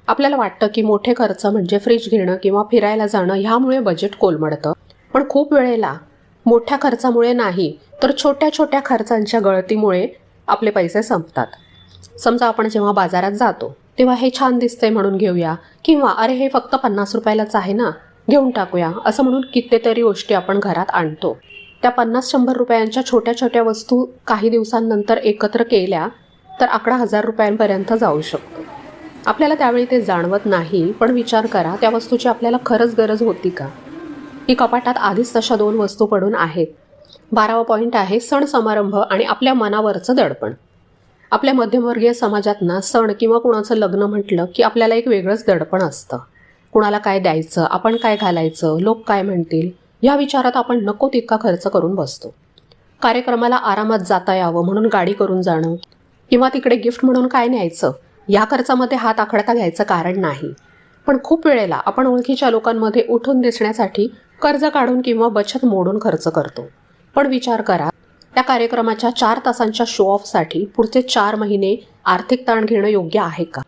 आपल्याला वाटतं की मोठे खर्च म्हणजे फ्रीज घेणं किंवा फिरायला जाणं ह्यामुळे बजेट कोलमडतं, पण खूप वेळेला मोठ्या खर्चामुळे नाही तर छोट्या छोट्या खर्चांच्या गळतीमुळे आपले पैसे संपतात. समजा आपण जेव्हा बाजारात जातो तेव्हा हे छान दिसतंय म्हणून घेऊया, किंवा अरे हे फक्त 50 रुपयालाच आहे ना, घेऊन टाकूया, असं म्हणून कितीतरी गोष्टी आपण घरात आणतो. त्या 50-100 रुपयांच्या छोट्या छोट्या वस्तू काही दिवसांनंतर एकत्र केल्या तर आकडा 1000 रुपयांपर्यंत जाऊ शकतो. आपल्याला त्यावेळी ते जाणवत नाही, पण विचार करा त्या वस्तूची आपल्याला खरंच गरज होती का? ही कपाटात आधीच तशा 2 वस्तू पडून आहेत. 12वा पॉईंट आहे सण समारंभ आणि आपल्या मनावरचं दडपण. आपल्या मध्यमवर्गीय समाजात ना सण किंवा कुणाचं लग्न म्हटलं की आपल्याला एक वेगळंच दडपण असतं. कुणाला काय द्यायचं, आपण काय घालायचं, लोक काय म्हणतील, या विचारात आपण नको तितका खर्च करून बसतो. कार्यक्रमाला आरामात जाता यावं म्हणून गाडी करून जाणं किंवा तिकडे गिफ्ट म्हणून काय न्यायचं, या खर्चामध्ये हात आखडता घ्यायचं कारण नाही. पण खूप वेळेला आपण ओळखीच्या लोकांमध्ये उठून दिसण्यासाठी कर्ज काढून किंवा बचत मोडून खर्च करतो. पण विचार करा, त्या कार्यक्रमाच्या 4 तासांच्या शो ऑफसाठी पुढचे 4 महिने आर्थिक ताण घेणं योग्य आहे का?